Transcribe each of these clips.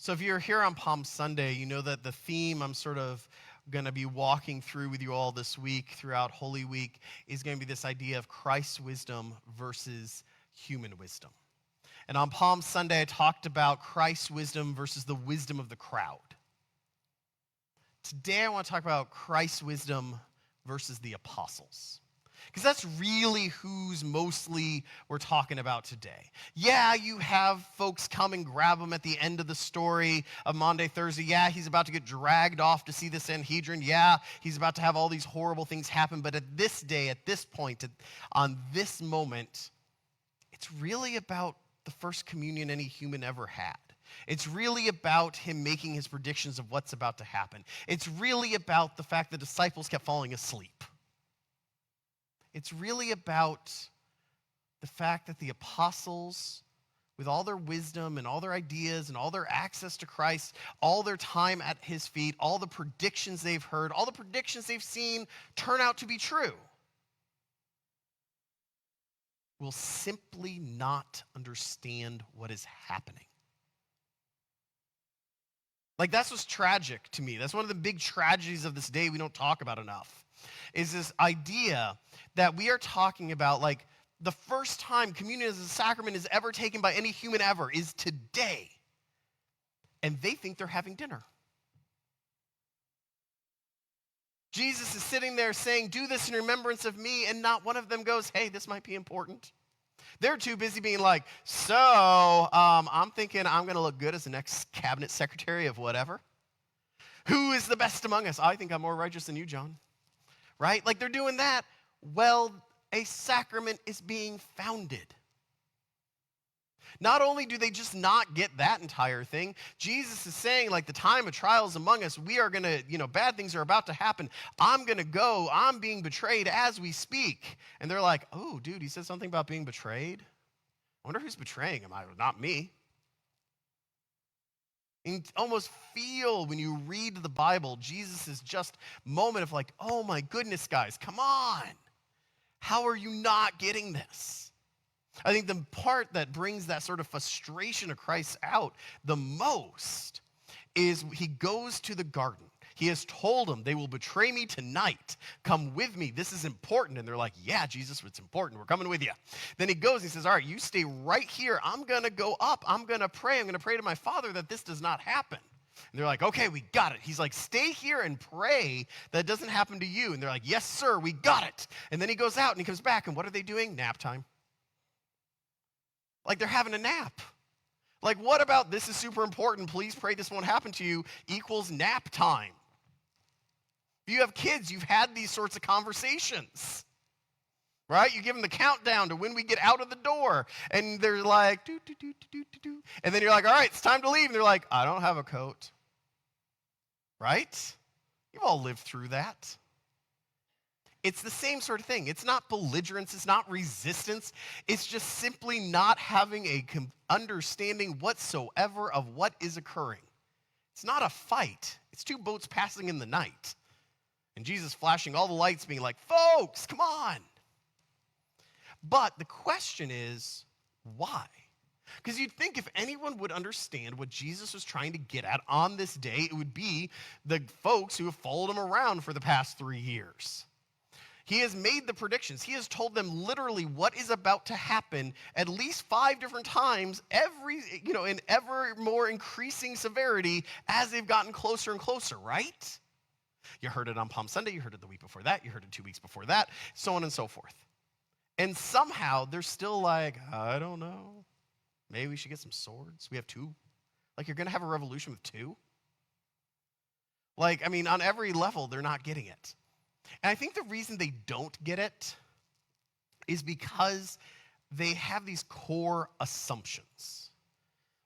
So if you're here on Palm Sunday, you know that the theme I'm sort of going to be walking through with you all this week throughout Holy Week is going to be this idea of Christ's wisdom versus human wisdom. And on Palm Sunday, I talked about Christ's wisdom versus the wisdom of the crowd. Today, I want to talk about Christ's wisdom versus the apostles. Because that's really who's mostly we're talking about today. Yeah, you have folks come and grab him at the end of the story of Maundy Thursday. Yeah, he's about to get dragged off to see the Sanhedrin. Yeah, he's about to have all these horrible things happen. But at this day, at this point, on this moment, it's really about the first communion any human ever had. It's really about him making his predictions of what's about to happen. It's really about the fact the disciples kept falling asleep. It's really about the fact that the apostles, with all their wisdom and all their ideas and all their access to Christ, all their time at his feet, all the predictions they've heard, all the predictions they've seen turn out to be true, will simply not understand what is happening. Like, that's what's tragic to me. That's one of the big tragedies of this day we don't talk about enough, is this idea that we are talking about, like, the first time communion as a sacrament is ever taken by any human ever is today. And they think they're having dinner. Jesus is sitting there saying, do this in remembrance of me, and not one of them goes, hey, this might be important. They're too busy being like, so I'm thinking I'm going to look good as the next cabinet secretary of whatever. Who is the best among us? I think I'm more righteous than you, John. Right? Like, they're doing that. Well, a sacrament is being founded. Not only do they just not get that entire thing, Jesus is saying, like, the time of trials among us, we are going to, bad things are about to happen. I'm going to go. I'm being betrayed as we speak. And they're like, oh, dude, he said something about being betrayed? I wonder who's betraying him. Not me. And you almost feel when you read the Bible, Jesus is just a moment of like, oh my goodness, guys, come on. How are you not getting this? I think the part that brings that sort of frustration of Christ out the most is he goes to the garden. He has told them, they will betray me tonight. Come with me. This is important. And they're like, yeah, Jesus, it's important. We're coming with you. Then he goes, he says, all right, you stay right here. I'm going to go up. I'm going to pray. I'm going to pray to my Father that this does not happen. And they're like, okay, we got it. He's like, stay here and pray that it doesn't happen to you. And they're like, yes, sir, we got it. And then he goes out and he comes back. And what are they doing? Nap time. Like, they're having a nap. Like, what about this is super important, please pray this won't happen to you, equals nap time? If you have kids, you've had these sorts of conversations, right? You give them the countdown to when we get out of the door, and they're like, do, do, do, do, do, do. And then you're like, all right, it's time to leave. And they're like, I don't have a coat, right? You've all lived through that. It's the same sort of thing. It's not belligerence. It's not resistance. It's just simply not having a understanding whatsoever of what is occurring. It's not a fight. It's two boats passing in the night. And Jesus flashing all the lights being like, folks, come on. But the question is, why? Because you'd think if anyone would understand what Jesus was trying to get at on this day, it would be the folks who have followed him around for the past 3 years. He has made the predictions. He has told them literally what is about to happen at least 5 different times, in ever more increasing severity as they've gotten closer and closer, right? You heard it on Palm Sunday, you heard it the week before that, you heard it 2 weeks before that, so on and so forth. And somehow they're still like, I don't know. Maybe we should get some swords. We have 2. Like, you're going to have a revolution with 2? Like, on every level, they're not getting it. And I think the reason they don't get it is because they have these core assumptions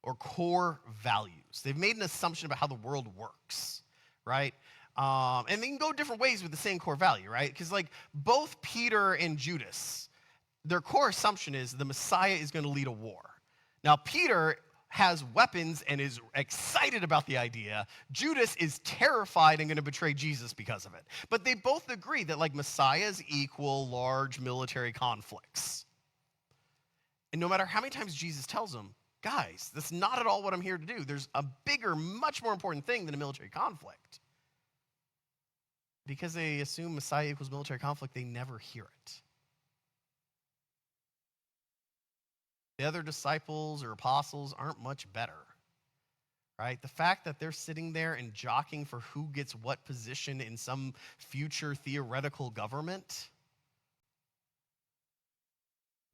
or core values. They've made an assumption about how the world works, right? And they can go different ways with the same core value, right? Because like both Peter and Judas, their core assumption is the Messiah is going to lead a war. Now, Peter has weapons and is excited about the idea. Judas is terrified and going to betray Jesus because of it. But they both agree that like messiahs equal large military conflicts. And no matter how many times Jesus tells them, guys, that's not at all what I'm here to do. There's a bigger, much more important thing than a military conflict. Because they assume Messiah equals military conflict, they never hear it. The other disciples or apostles aren't much better, right? The fact that they're sitting there and jockeying for who gets what position in some future theoretical government,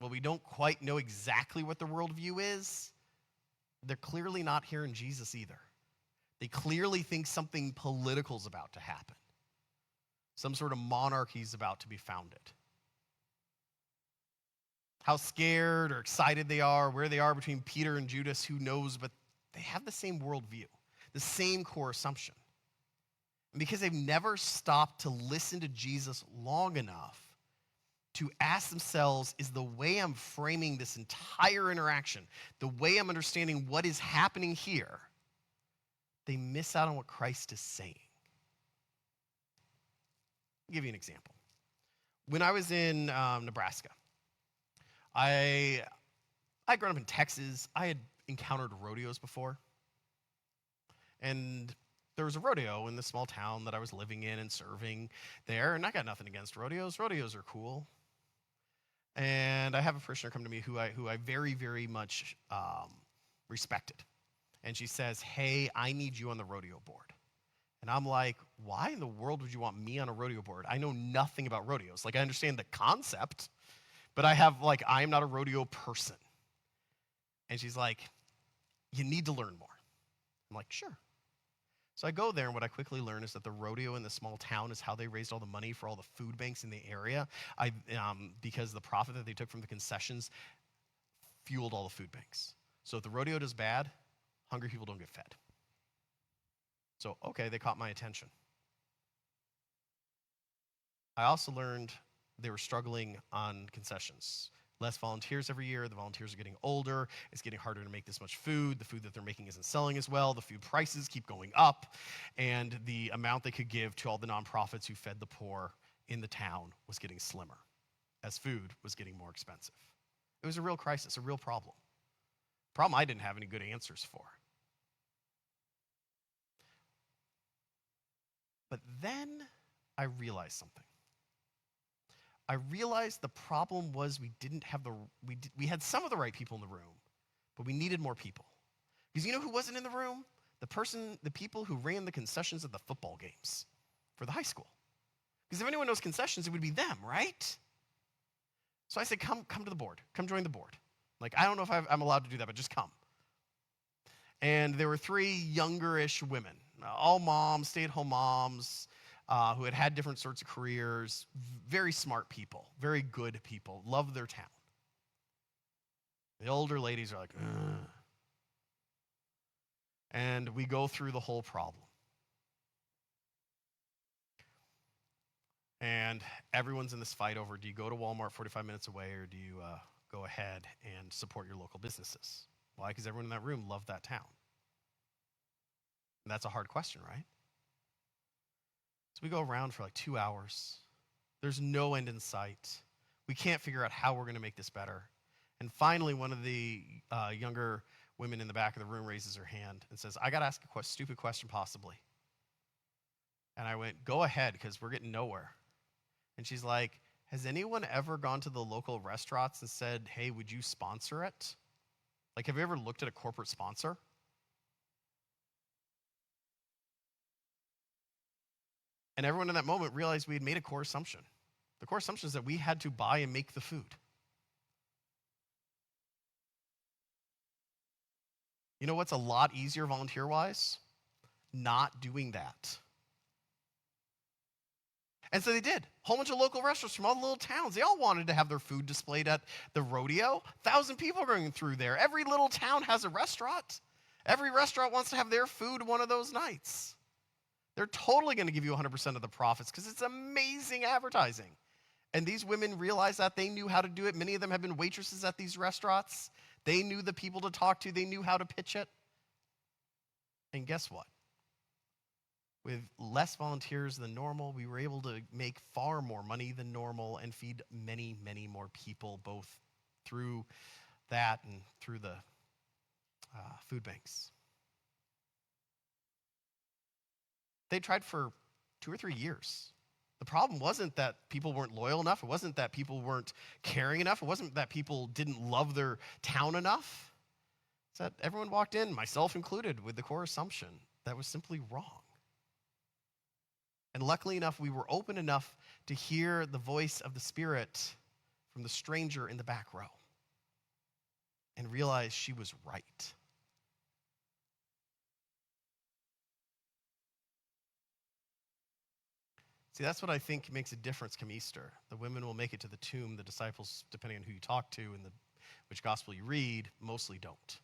well, we don't quite know exactly what their worldview is. They're clearly not hearing Jesus either. They clearly think something political is about to happen. Some sort of monarchy is about to be founded. How scared or excited they are, where they are between Peter and Judas, who knows, but they have the same worldview, the same core assumption. And because they've never stopped to listen to Jesus long enough to ask themselves, is the way I'm framing this entire interaction, the way I'm understanding what is happening here, they miss out on what Christ is saying. I'll give you an example. When I was in Nebraska, I'd grown up in Texas. I had encountered rodeos before. And there was a rodeo in the small town that I was living in and serving there. And I got nothing against rodeos. Rodeos are cool. And I have a parishioner come to me who I very, very much respected. And she says, hey, I need you on the rodeo board. And I'm like, why in the world would you want me on a rodeo board? I know nothing about rodeos. Like, I understand the concept, but I am not a rodeo person. And she's like, you need to learn more. I'm like, sure. So I go there, and what I quickly learn is that the rodeo in the small town is how they raised all the money for all the food banks in the area, because the profit that they took from the concessions fueled all the food banks. So if the rodeo does bad, hungry people don't get fed. So, okay, they caught my attention. I also learned they were struggling on concessions. Less volunteers every year. The volunteers are getting older. It's getting harder to make this much food. The food that they're making isn't selling as well. The food prices keep going up. And the amount they could give to all the nonprofits who fed the poor in the town was getting slimmer as food was getting more expensive. It was a real crisis, a real problem. Problem I didn't have any good answers for. But then I realized something. I realized the problem was we had some of the right people in the room, but we needed more people. Because you know who wasn't in the room? The people who ran the concessions at the football games for the high school. Because if anyone knows concessions, it would be them, right? So I said, come to the board. Come join the board. Like, I don't know if I'm allowed to do that, but just come. And there were 3 younger-ish women, all moms, stay-at-home moms, who had different sorts of careers, very smart people, very good people, loved their town. The older ladies are like, ugh. And we go through the whole problem. And everyone's in this fight over, do you go to Walmart 45 minutes away, or do you go ahead and support your local businesses? Why? Because everyone in that room loved that town. And that's a hard question, right? So we go around for like 2 hours. There's no end in sight. We can't figure out how we're going to make this better. And finally, one of the younger women in the back of the room raises her hand and says, I got to ask a stupid question possibly. And I went, go ahead, because we're getting nowhere. And she's like, has anyone ever gone to the local restaurants and said, hey, would you sponsor it? Like, have you ever looked at a corporate sponsor? And everyone in that moment realized we had made a core assumption. The core assumption is that we had to buy and make the food. You know what's a lot easier volunteer-wise? Not doing that. And so they did. A whole bunch of local restaurants from all the little towns. They all wanted to have their food displayed at the rodeo. 1,000 people going through there. Every little town has a restaurant. Every restaurant wants to have their food one of those nights. They're totally going to give you 100% of the profits because it's amazing advertising. And these women realized that. They knew how to do it. Many of them have been waitresses at these restaurants. They knew the people to talk to. They knew how to pitch it. And guess what? With less volunteers than normal, we were able to make far more money than normal and feed many, many more people, both through that and through the food banks. They tried for 2 or 3 years. The problem wasn't that people weren't loyal enough. It wasn't that people weren't caring enough. It wasn't that people didn't love their town enough. It's that everyone walked in, myself included, with the core assumption that was simply wrong. And luckily enough, we were open enough to hear the voice of the Spirit from the stranger in the back row and realize she was right. See, that's what I think makes a difference come Easter. The women will make it to the tomb. The disciples, depending on who you talk to and which gospel you read, mostly don't.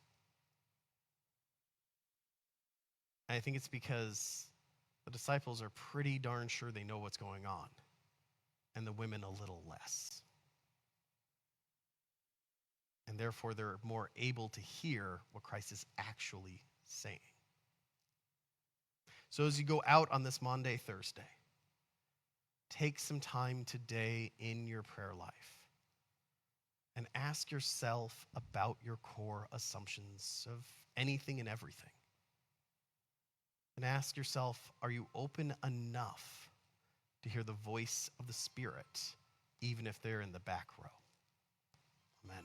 And I think it's because the disciples are pretty darn sure they know what's going on, and the women a little less. And therefore, they're more able to hear what Christ is actually saying. So as you go out on this Maundy Thursday, take some time today in your prayer life and ask yourself about your core assumptions of anything and everything. And ask yourself, are you open enough to hear the voice of the Spirit, even if they're in the back row? Amen.